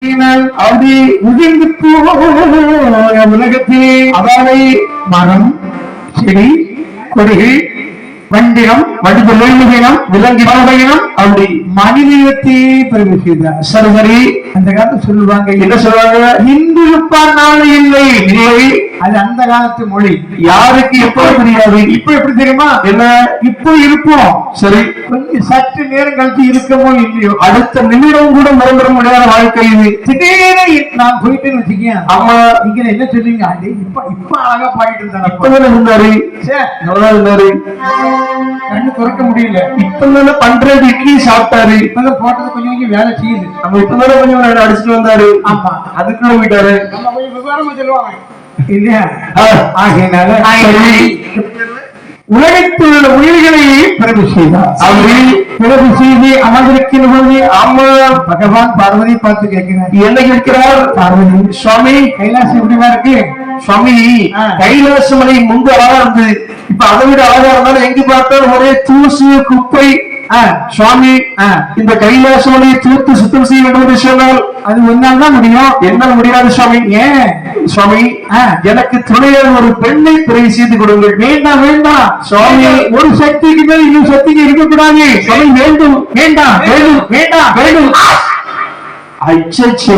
அப்படி உதிர்ந்து உலகத்திலே அதாவை மரம் செடி கொடிகள் வண்டினம் வடிவம் விலங்கி பறவையினம் அப்படி மனிதத்தை பிறகு செய்தார். சரி சரி, அந்த காலத்து சொல்லுவாங்க, என்ன சொல்லுவாங்க, இன்று இருப்பார் நாளை இல்லை இல்லை. அது அந்த காலத்து மொழி, யாருக்கு எப்ப தெரியாது. இப்ப எப்படி தெரியுமா, என்ன இப்போ இருப்போம், சரி கொஞ்சம் சற்று நேரம் கழிச்சு இருக்கமோ இல்லையோ, அடுத்த நிமிடம் கூட மறந்துட முடியாத வாழ்க்கை இது. திடீர்னு நான் போயிட்டேன்னு வச்சுக்கேன், ஆமா நீங்க என்ன சொல்லுவீங்க, அது இப்ப இப்ப அழகா பாடிட்டு இருந்தாங்க, இப்பதானே இருந்தாரு, நல்லா இருந்தாரு, கண்ணு திறக்க முடியல, இப்பதானே பண்றது இட்லி சாப்பிட்டாரு, இப்பதான் போட்டது கொஞ்சம் கொஞ்சம் வேலை செய்யுது, நம்ம இப்பதானே கொஞ்சம் அடிச்சுட்டு வந்தாரு, ஆமா அதுக்குள்ள போயிட்டாரு, நம்ம கொஞ்சம் விவரமா சொல்லுவாங்க இல்லையா. ஆகையினால உலகத்தில் உள்ள உயிர்களை பிறகு செய்தார். அவர்கள் பிறகு செய்து அமர்ந்திருக்கிறது. ஆமா, பகவான் பார்வதி பார்த்து கேட்கிறார், என்ன கேட்கிறார், பார்வதி சுவாமி கைலாசம் எப்படிமா இருக்கு சுவாமி, கைலாசமலை முன்பு அழகா இருந்தது, இப்ப அதை விட அழகா இருந்தாலும் எங்க பார்த்தாலும் ஒரே தூசு குப்பை. சுவாமி இந்த கைலாசமலையை தூத்து சுத்தம் செய்ய வேண்டும் சொன்னால் அது ஒன்னால் தான் முடியும், என்னால் முடியாது சுவாமி. ஏன் சுவாமி, எனக்கு துணையாக ஒரு பெண்ணை பிறகு செய்து கொடுங்கள். வேண்டாம் வேண்டாம் சுவாமி, ஒரு சக்திக்கு மேல் இன்னும் சக்திக்கு இருக்கக்கூடாது சுவாமி, வேண்டும் வேண்டாம் வேண்டும் வேண்டாம் வேண்டும். அச்சோ,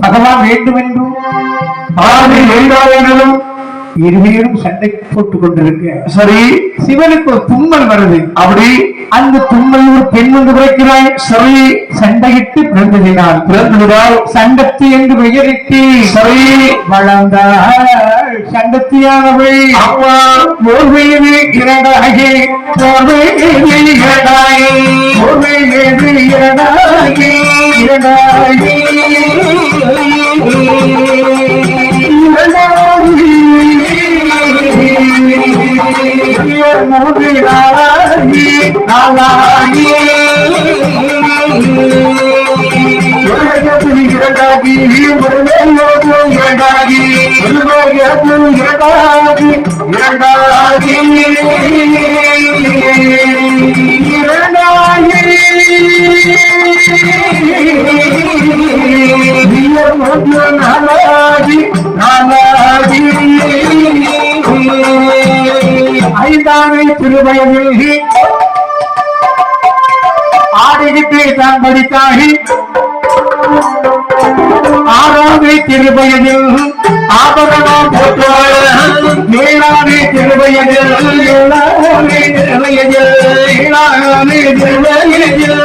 பகவான் வேண்டும் என்றும் பாரதி வேண்டாம் என்றும் இருவரும் சண்டை போட்டுக் கொண்டிருக்க, சரி சிவனுக்கு ஒரு தும்மல் வருது, அப்படி அந்த தும்மல் ஒரு பெண் வந்து பிறக்கிறாய், சரி சண்டையிட்டு பிறந்ததினால் சண்டத்தி என்று பெயரிட்டு சரி வளர்ந்தாள் சண்டத்தியானவள். அம்மா ஓர்வையிலே இரண்டாகி ஐந்தாவை திருவயதில் ஆடிவிட்டு தான் படித்தாகி, ஆறாவை திருவயதில் ஆபரணம் போற்றாள், ஏழாவை திருவயதில் ஏழாவை திருவயதில் ஏழாவை திருவயதில்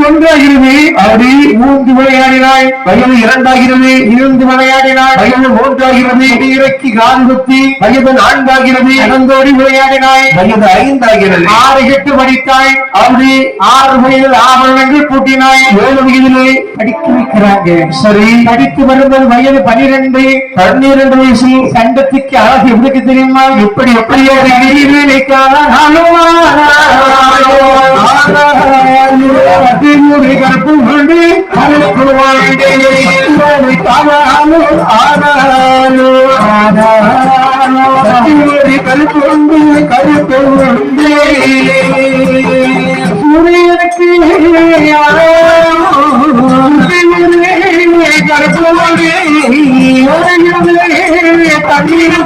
ஒன்றாகிறது, அப்படி மூன்று விளையாடினாய், வயது இரண்டாகிறது, இருந்து விளையாடினாய், வயது மூன்றாகிறது, இறக்கி கால்குத்தி, வயது நான்காகிறது, நடந்தோடி விளையாடினாய், வயது ஐந்தாகிறது, 6 8 படித்தாய், அப்படி 6 வயதில் ஆபரணங்கள் பூட்டினாய், 7 வயதிலே படிக்க வைக்கிறாங்க, சரி படித்து வரும்போது வயது 12 12 வயசில் சண்டத்துக்கு அழகு எப்படி தெரியுமா, எப்படி எப்படியோ கருப்பு சூரியனுக்கு தண்ணீர்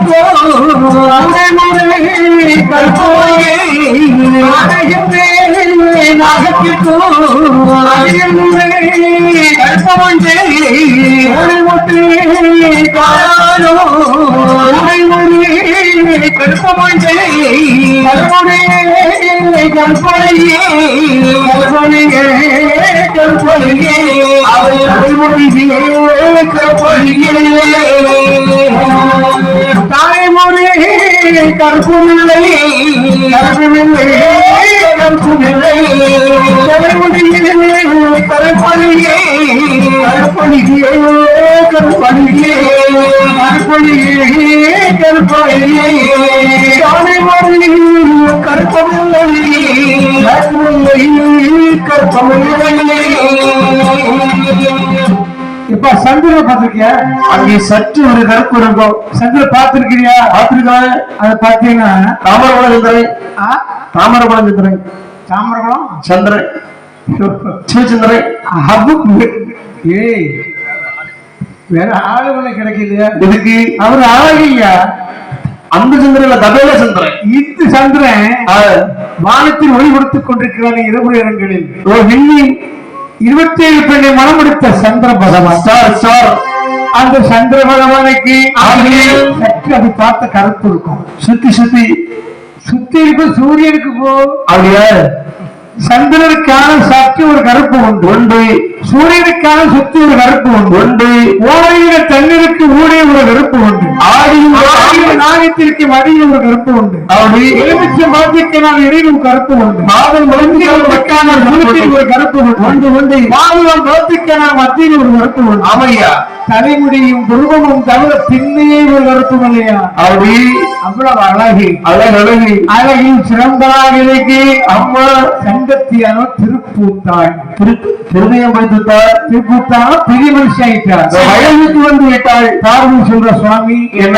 தாய்மொழி கற்புமில்லை கருப்புமில்லை கருப்பொழியே கருப்பொழியே கருப்பொழியே கருப்பொழியே கருப்பொழியே கருப்பமில்லை கருப்பமில்லை. இப்ப சந்திரன் பார்த்திருக்கியா? அங்கே சற்று ஒரு கருப்பு இருக்கும். சந்திரன் பார்த்திருக்கிறியா? பார்த்திருக்காங்க. அதை பார்த்தீங்கன்னா தாமரகுளம் சந்திரன், தாமரகுளம் சந்திரன், தாமரகுளம் சந்திரன், சிவச்சந்திரன். ஏய், வேற ஆளுகளை கிடைக்கலையா? இதுக்கு அவர் ஆளுங்கய்யா. அந்த சந்திரன் தபேல சந்திரன். இந்த சந்திரன் வானத்தில் ஒளி கொடுத்துக் கொண்டிருக்கிறார் இரவு நேரங்களில். ஒரு விண்ணி 27 பெண்ணை மனம் முடித்த சந்திர பகவான். அந்த சந்திர பகவானுக்கு சற்று அது பார்த்த கருப்பு இருக்கும். சுத்தி சுத்தி சுத்தி இருக்கும். சூரியனுக்கு போ அப்படியா? சந்திரனுக்கான சற்று ஒரு கருப்பு உண்டு. சூரியனுக்கான சுத்தி ஒரு கருப்பு உண்டு. ஓடையில தண்ணீருக்கு ஊடே ஒரு கருப்பு உண்டு. ஆடியும் நாகத்திற்கு மடியில் ஒரு கருப்பு உண்டு. அப்படி எலுமிச்ச மரத்திற்கான இடையிலும் கருப்பு உண்டு. மாதம் மரத்திற்கான முகத்தில் ஒரு கருப்பு உண்டு. மாதம் மரத்திற்கான மத்தியில் ஒரு கருப்பு உண்டு. அவையா தலைமுடியும் குருவமும் தவிர பின்னே ஒரு கருப்பும் இல்லையா? அப்படி அவ்வளவு அழகி அழகி அழகில் சிறந்ததாக இருக்கு. அம்மா சங்கத்தியான திருப்பூத்தாள். திருநயம் வைத்தார். திருப்பூத்தான பெரிய மனுஷாயிட்டார். வயதுக்கு வந்து விட்டாள். பார்வதி சொல்ற சுவாமி என்ன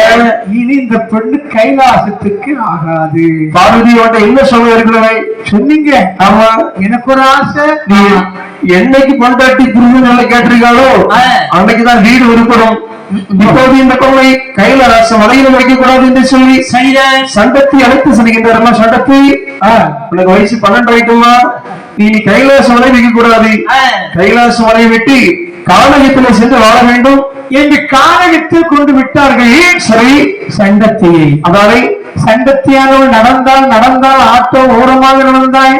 இனி இந்த பெண்ணு கைலாசத்துக்கு ஆகாது. பார்வதியோட என்ன சொல்ல இருக்கிறவை சொன்னீங்க? ஆமா, எனக்கு ஒரு ஆசை. நீ என்னைக்கு பொண்டாட்டி புரிஞ்சு கேட்டிருக்காளோ அன்னைக்குதான் வீடு உருப்படும். இப்போது இந்த கொள்ளை கைலாசம் வலையில வைக்கக்கூடாது என்று சொல்லி சண்டத்தி அழைத்து செல்கின்றாரம்மா. சண்டத்தி, உனக்கு வயசு 12 ஆயிட்டுமா, நீ கைலாசம் வலை வைக்க கூடாது. கைலாசம் வலையை வெட்டி கானகத்திலே சென்று வாழ வேண்டும் என்று கானகத்தில் கொண்டு விட்டார்கள். சரி, சண்டத்தியை அதாவது சண்டத்தியானவள் நடந்தால் ஆட்டோ ஓரமாக நடந்தாள்.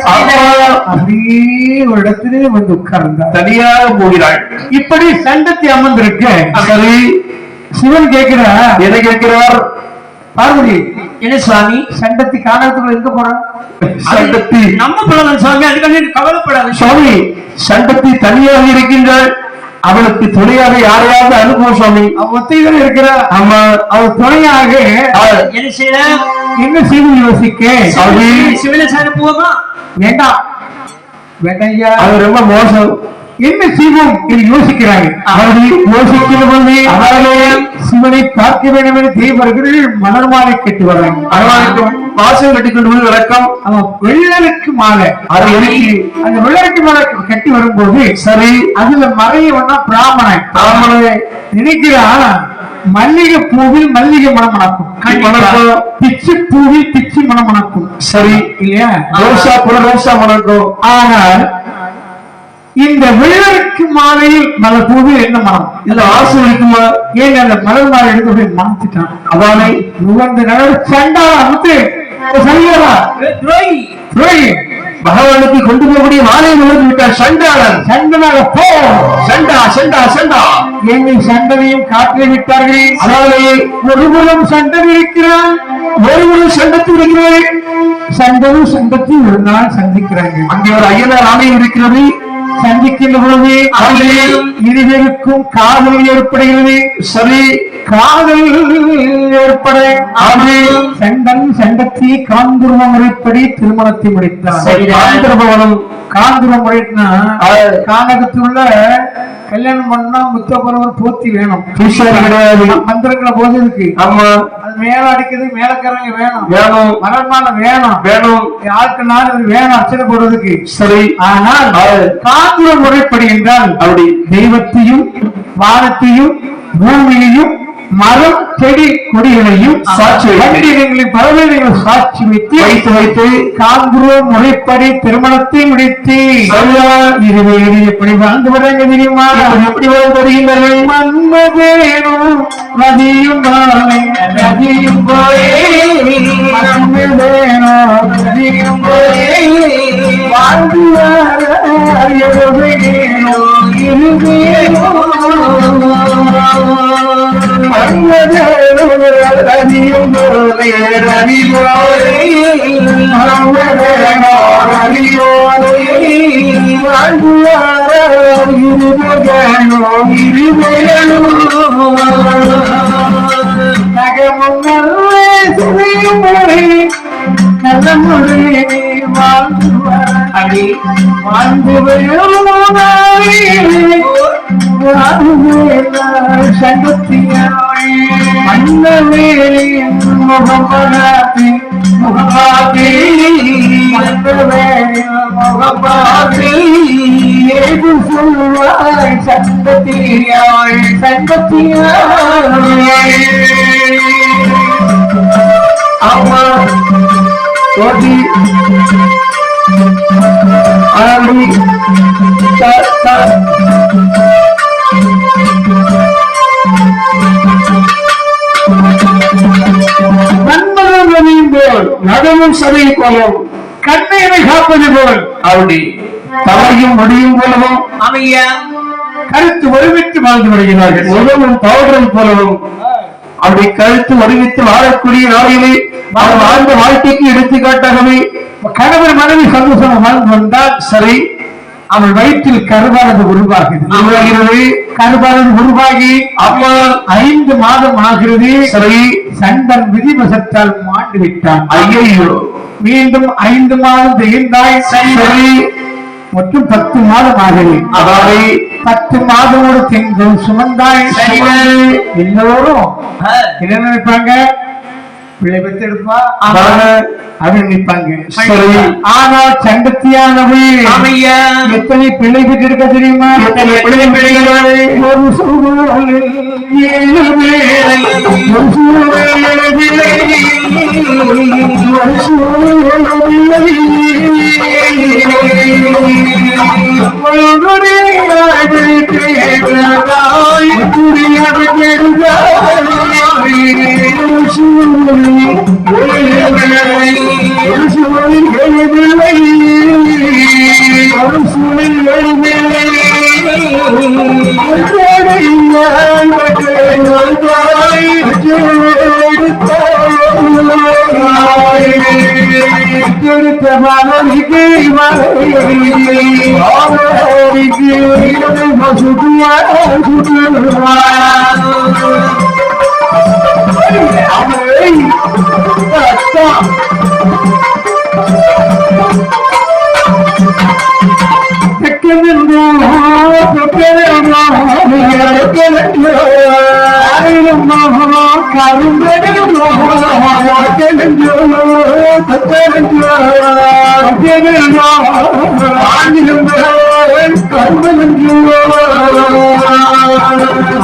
அப்படியே ஒரு இடத்திலே வந்து உட்கார்ந்தாள். தனியாக போகிறாள். இப்படி சண்டத்தி அமர்ந்திருக்க சரி சிவன் கேட்கிறார். எதை கேட்கிறார்? பார்வதி, என்ன சுவாமி சண்டத்தி கானகத்துக்குள்ள எங்க போறான்? சண்டத்தி நம்ம பிள்ளை சுவாமி, அதுக்காக கவலைப்படாது சுவாமி. சண்டத்தி தனியாக இருக்கின்றாள். அவளுக்கு துணையாக யாரையாவது அனுப்புவோம் சுவாமி. அவ ஒத்தைகள் இருக்கிறார். ஆமா, அவள் துணையாக என்ன செய்ய யோசிக்க சிவனேச அனுப்புவோமா? வேண்டாம் வேண்டாம், அது ரொம்ப மோசம். என்ன செய்வோம் என்று யோசிக்கிறாங்க. யோசிக்கிற போது சிவனை பார்க்க வேண்டும் என்று தேவர்கள் மலர் மாலை கட்டி வர்றாங்க. வாசல் கட்டி கொண்டு போய் விளக்கம் அவன் வெள்ளருக்கு மாலை. அது எனக்கு அந்த வெள்ளருக்கு மாலை கட்டி வரும்போது சரி அதுல மறையவனா பிராமணன். நினைக்கிறான் மல்லிகை பூவில் மல்லிகை மனம் மணக்கும், பிச்சு பூவில் பிச்சு மனம் மணக்கும். சரி இல்லையா? ரோசா புற ரோசா மணக்கும். ஆனால் இந்த வெள்ளருக்கு மாலையில் மலர் பூவில் என்ன மனம்? இதுல ஆசை இருக்குமா? ஏன் அந்த மலர் மாலை எடுத்து போய் மணத்துட்டான். அவனை நுகர்ந்து நடந்து சண்டாளா வந்து சரியாரா பகவானுக்கு கொண்டு போகக்கூடிய மாலை நுகர்ந்து விட்டார். சண்டாளன் சண்டனாக போ சண்டா சண்டா சண்டா என்னை சண்டனையும் காட்டி விட்டார்கள். அதாவது ஒருபுறம் சண்டன் இருக்கிறான், ஒருபுறம் சண்டத்து இருக்கிறார்கள். சண்டனும் சண்டத்தை ஒரு நாள் சந்திக்கிறாங்க. அங்கே ஒரு ஐயனார் ஆலயம் இருக்கிறது. சந்திக்கின்ற பொழுது இருவருக்கும் காதல் ஏற்படுகிறது. சரி, காதல் ஏற்பட சண்டன் சண்டத்தி காந்துருவ முறைப்படி திருமணத்தை முடித்தார். காந்துருவ முறைனா கானகத்துள்ள கல்யாணம் பண்ணா முத்தப்பரவர் போத்தி வேணும், கிடையாது. மந்திரங்களை போது இருக்கு. ஆமா, அது மேல அடிக்குது, மேலக்காரங்க வேணும், மலர்மால வேணும், யாருக்கு நாள் வேணும் அர்ச்சனை போடுறதுக்கு. சரி, ஆனால் காந்துருவ முறைப்படி என்றால் அப்படி தெய்வத்தையும் வானத்தையும் பூமியையும் மரம் செடி கொடிகளையும் சாட்சி பறவைகளையும் சாட்சி வைத்து காந்துருவ முறைப்படி திருமணத்தை முடித்து இருவேறு எப்படி வாழ்ந்து வராங்க தெரியுமா? எப்படி வாழ்ந்து வருகின்றனர்? மன்மதேனும் நதியும் நதியும் போயே நதியும் போயே வாழ்ந்து இருவேனோ நல்ல மொழி வாழ்ந்து அடி வாழ்ந்து சங்கத்தியாய் மன்னவேலின் முகமதாதி முகமாதி மன்னவேலின் முகமாதி ஏது சொல்வாய் சங்கத்தியாய் சங்கத்தியாய் ஆமா கோடி ஆடி நண்பர்களும் போல் நடுவும் சதை போலும் கண்ணீரை காப்பது போல் அப்படி தலையும் முடியும் போலவும் அமையா கருத்து ஒருமித்து வாழ்ந்து வருகிறார்கள் உதவும் பவுடரும் போலவும் அப்படி கருத்து ஒருமித்து வாழக்கூடிய நாளிலே அவர் வாழ்ந்த வாழ்க்கைக்கு எடுத்துக்காட்டாகவே கணவர் மனைவி சந்தோஷம் வாழ்ந்து வந்தால் சரி அவள் வயிற்றில் கருவானது உருவாகிறது கருவானது உருவாகி அம்மா 5 மாதம் ஆகிறது சரி சண்டன் விதிவசத்தால் மாண்டு விட்டான் ஐயோ மீண்டும் 5 மாதம் திகழ்ந்தாய் சரி மற்றும் 10 மாதம் ஆகிறது அதாவது 10 மாதமோடு திங்கள் சுமந்தாய் எல்லோரும் என்ன நினைப்பாங்க பிள்ளை பெற்று எடுப்பா அப்படின்னு நினைப்பாங்க ஆனால் சங்கத்தியானது எத்தனை பிள்ளை பெற்று எடுக்க தெரியுமா எத்தனை பிள்ளை ஒரு சூழலில் 7 பேரை ஒரு சூழலில்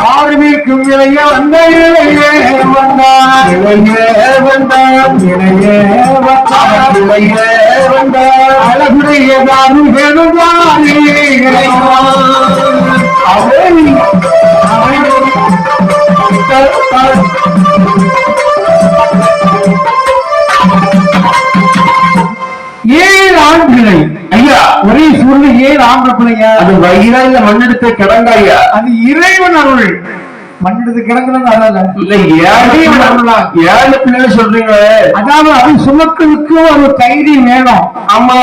ஆர்மிக்கும் இளைய வந்த இளையே வந்தான் அழகுடைய ஆண்களை ஐயா ஒரே சூழ்நிலை 7 ஆம்பளை பிள்ளைங்க அது வயிறா இல்ல மண்ணெடுத்த கிடங்கா ஐயா அது இறைவன் அருள் மண்ணெடுத்து கிடங்குறது இல்ல 7 பிள்ளைங்க சொல்றீங்க அதாவது அது சுமக்கிறதுக்கு ஒரு தைரியம் வேணும் ஆமா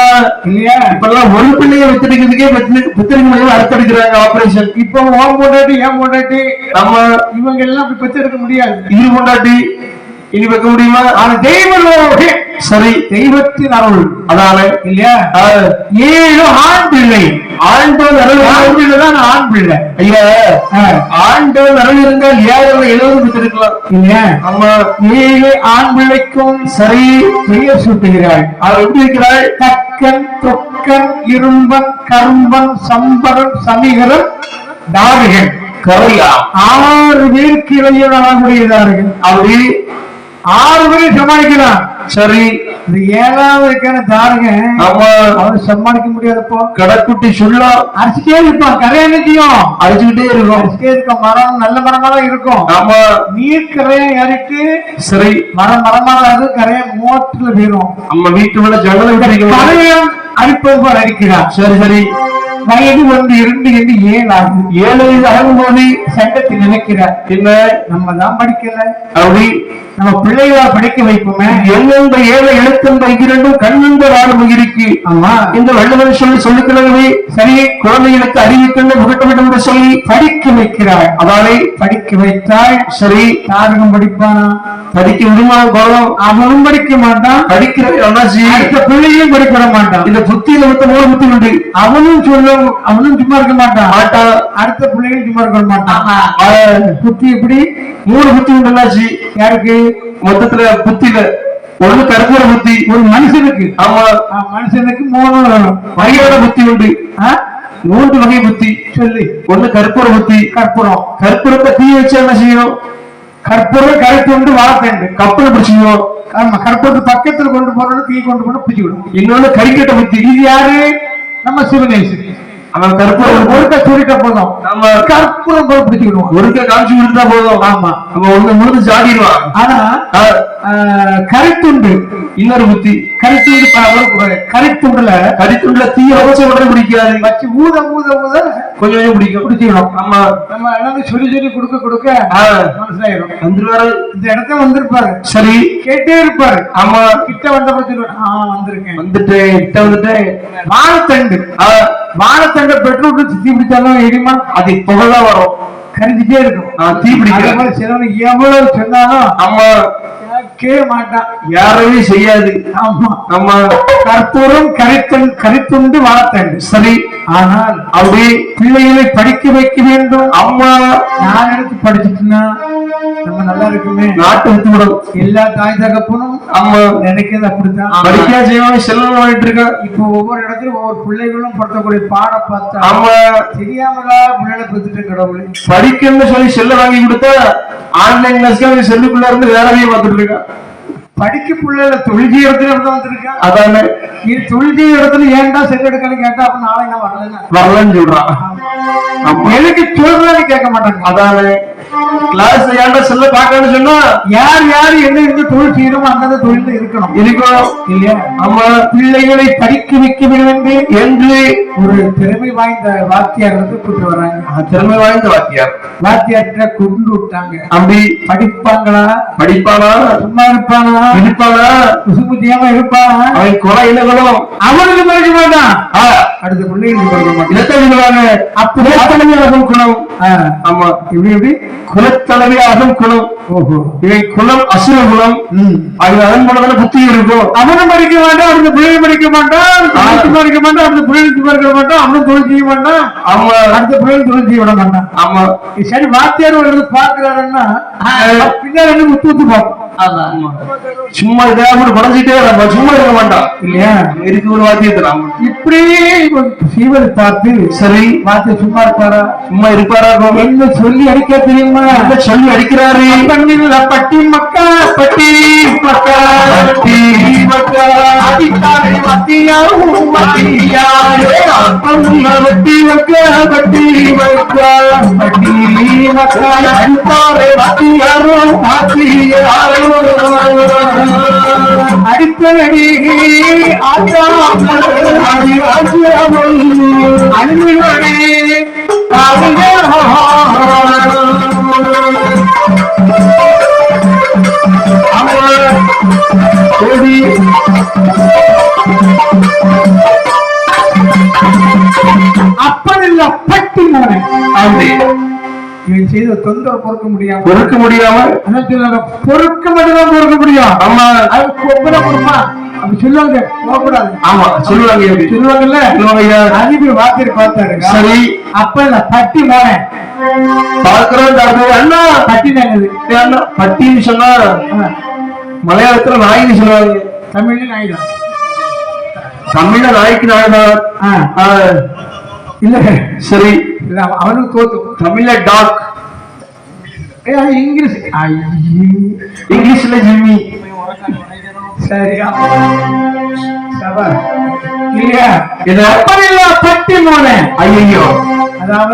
இல்லையா இப்பெல்லாம் ஒரு பிள்ளைய வித்துறதுக்கே வித்துறதுக்கு அறுத்தெடுக்கிறாங்க ஆபரேஷன் இப்ப ஓம் போட்டாட்டி ஏன் போட்டாட்டி நம்ம இவங்க எல்லாம் அப்படி பெற்றெடுக்க முடியாது இது போட்டாட்டி இனி வைக்க முடியுமா ஆனா தெய்வம் சரி தெய்வத்தின் அருள் அதால இல்லையா 7 ஆண் பிள்ளை ஆண்கள் தான் ஆண் பிள்ளை ஐயா ஆண்கள் அருள் இருந்தால் 70 பெற்றிருக்கலாம் இல்லையா ஆமா 7 ஆண் பிள்ளைக்கும் சரி பெயர் சூட்டுகிறாள் அவர் எப்படி இருக்கிறாள் தக்கன் தொக்கன் இரும்பன் கரும்பன் சம்பரன் சமிகரன் தாரிகன் கரையா 6 பேருக்கு இளைஞராகக்கூடியதார்கள் அவரு 6 பேரை சமாளிக்கலாம் சரி இது 7வது தாருங்க அவரு சமாளிக்க முடியாதப்போ கடைக்குட்டி சொல்லா அரிசிட்டே இருப்பான் கரையானத்தையும் அரிச்சுக்கிட்டே இருக்கும் மரம் நல்ல மரமாதான் இருக்கும் ஆமா நீர் கரையை ஏறிட்டு சரி மரமாக கரையை மோட்டுல போயிடும் நம்ம வீட்டு மேல ஜன்னலை கரையம் அரிப்பது போல அரிக்கிறான் சரி வயது 1, 2 என்று 7 ஆகுது. 7 வயது ஆகும்போது சங்கத்தில் நினைக்கிறார், என்ன நம்ம தான் படிக்கல, அப்படி நம்ம பிள்ளைகளா படிக்க வைப்போமே. எங்கெந்த 7 எழுத்தென்ற 2 கண்ணெந்த ராணுவம் இருக்கு. ஆமா, இந்த வள்ளுவர் சொல்லிக்கிறார்களே, சரி குழந்தைகளுக்கு அறிவிக்கணும் புகட்டவேண்டும் என்று சொல்லி படிக்க வைக்கிறார். அதாலே படிக்க வைத்தால் சரி தாரகம் படிப்பானா, படிக்க விடுமா கோலம், அவனும் படிக்க மாட்டான், படிக்கிற அடுத்த பிள்ளையும் படிக்க விட மாட்டான். இந்த புத்தியில மொத்த 3 புத்தி உண்டு. அவனும் சொல்லும், அவனும் சும்மா இருக்க மாட்டான், அடுத்த பிள்ளையும் சும்மா இருக்க மாட்டான். புத்தி எப்படி 3 புத்தி உண்டு. யாருக்கு மொத்தத்துல புத்தியில ஒண்ணு கற்பூர புத்தி ஒரு மனுஷனுக்கு. ஆமா, மனுஷனுக்கு 3 வகையோட புத்தி உண்டு. 3 வகை புத்தி சொல்லி, ஒண்ணு கற்பூர புத்தி. கற்பூரத்தை தீ வச்சு என்ன செய்யும், கற்பூரம் கருத்து வாழத்தண்டு கப்பல் பிடிச்சிக்கும். ஆமா, கற்பூரத்து பக்கத்துல கொண்டு போறது தீ கொண்டு போன பிடிச்சிவிடும். இன்னொன்னு கறிக்கட்ட புத்தி. இது யாரு, நம்ம சிவனேசன். அவன் கற்பூரம் ஒருக்க சுருக்க போதும், நம்ம கற்பூரம் போய் பிடிச்சிக்கிடுவோம், ஒருக்க காமிச்சு கொடுத்தா போதும். ஆமா, நம்ம ஒண்ணு முழுது சாடிடுவான். ஆனா கரித்துண்டு இன்னொரு புத்தி. கரித்துண்டுல தீய வச்சு உடனே பிடிக்காது, வச்சு ஊத ஊத ஊத கொஞ்சம் கொஞ்சம் பிடிச்சிக்கணும். ஆமா, நம்ம எல்லாமே சொல்லி சொல்லி கொடுக்க மனசாயிரும். வந்துருவாரு, இந்த இடத்த வந்திருப்பாரு, சரி கேட்டே இருப்பாரு. ஆமா, கிட்ட வந்த பத்தி வந்திருக்கேன், வந்துட்டேன், கிட்ட வந்துட்டேன். வாழைத்தண்டை பெட்ரோல் சுத்தி பிடிச்சாலும் எரிமா, அது புகைதான் வரும், கரிஞ்சிட்டே இருக்கும், தீ பிடிக்கிற சிலவன் எவ்வளவு சொன்னாலும் அம்மா கேட்கவே மாட்டான், யாரையும் செய்யாது. ஆமா, நம்ம கற்பூரம் கரித்துண்டு வாழைத்தண்டு சரி. ஆனால் அப்படியே பிள்ளைகளை படிக்க வைக்க வேண்டும். அம்மா நான் எடுத்து படிச்சுட்டுனா நம்ம நல்லா இருக்குமே, நாட்டு விட்டு விடும். எல்லா தாய் தகப்பனும் அம்மா நினைக்கிறது அப்படித்தான், படிக்கா செய்வாங்க, செல்வம் வாங்கிட்டு இருக்கா. இப்போ ஒவ்வொரு இடத்துலயும் ஒவ்வொரு பிள்ளைகளும் படுத்தக்கூடிய பாடம் பார்த்தா அம்மா தெரியாமலா பிள்ளைகளை பெற்றுட்டு கடவுளை படிக்கணும்னு சொல்லி செல்ல வாங்கி கொடுத்தா ஆன்லைன் கிளாஸ்க்கு செல்லுக்குள்ள இருந்து வேலையை பார்த்துட்டு இருக்கா. படிக்க பிள்ளைல தொழில் இடத்துல வந்திருக்கேன். அதான இது தொழில் இடத்துல ஏன்டா செல் எடுக்கணும் கேட்டா, அப்ப நாளை நான் வரலன்னு சொல்றான். எனக்கு சொல்றான்னு கேட்க மாட்டாங்க. அதான கிளாஸ் ஏன்டா செல்ல பாக்கணும்னு சொன்னா யார் யாரு என்ன இருந்து தொழில் செய்யணும் அந்த தொழில இருக்கணும் இல்லையா. நம்ம பிள்ளைகளை படிக்க வைக்க வேண்டும் என்று ஒரு திறமை வாய்ந்த வாத்தியார் வந்து கூட்டு வர்றாங்க. திறமை வாய்ந்த வாத்தியார்கிட்ட கொண்டு விட்டாங்க. அப்படி படிப்பாங்களா, சும்மா இருப்பானா, குசுமுத்தியாம இருப்பானா, அவன் கொலை என்ன கொலம், அவனுக்கு படிக்க மாட்டான், அடுத்த பிள்ளைகளுக்கு படிக்க மாட்டாங்க. அப்படி குணம். ஆமா, இப்படி குலத்தலைவியாகும் குணம். ஓஹோ, இவை குலம் அசுர குலம். அதன் மூலம் புத்தி இருக்கும். அவனும் படிக்க மாட்டான், அடுத்த பிள்ளையும் படிக்க மாட்டான், படிக்க மாட்டான், அடுத்த பிள்ளைகளுக்கு படிக்க மாட்டான், அவனும் தொழில் செய்ய மாட்டான், அவன் அடுத்த பிள்ளைகளும் தொழில் செய்ய விட மாட்டான். ஆமா, சரி வாத்தியார் ஒரு பாக்குறாருன்னா பின்னாடி முத்து முத்து பார்ப்போம். சும்மா இதாக குறைஞ்சிட்டே சும்மா இருக்க மாட்டான் இல்லையா, இருக்கு ஒரு வாத்தியத்தை. இப்படி சீவரை பார்த்து சரி வாத்திய சும்மா இருப்பாரா, சும்மா இருப்பாரா, என்ன சொல்லி அடிக்க தெரியுமா, சொல்லி அடிக்கிறாரு. பட்டி மக்கா, பட்டி மக்கா, பட்டி மக்கா, அடித்தாரை மத்தியாவும் மத்தியாரே, பட்டி மக்கா, பட்டி மக்கா, பட்டி மக்கா, அடித்தாரை மத்தியாரும் மத்தியாரோ, அடிப்படி அப்பனில்ல பட்டி மோனே இவன் செய்த தொந்தரவு பொறுக்க முடியாம பொறுக்க மட்டும்தான் பொறுக்க முடியும். ஆமா, அது கொப்பரை கொடுமா அப்படி சொல்லுவாங்க, போகக்கூடாது. ஆமா சொல்லுவாங்க, சொல்லுவாங்கல்ல, அதிபதி வாத்தியர் பார்த்தாரு. சரி, அப்ப இல்ல பட்டி மோனே பார்க்கிறோம். அண்ணா பட்டி நாங்குது, பட்டின்னு சொன்னா மலையாளத்துல நாயின்னு சொல்லுவாங்க, தமிழ்ல நாய்தான். தமிழ்ல நாய்க்கு நாய்தான் இல்ல. சரி, அவனுக்கு தோத்து. தமிழ்ல டாக், இங்கிலீஷ்ல ஜிம்மி. சரியா இல்லையா, பட்டி மோனே. ஐயோ, அதாவது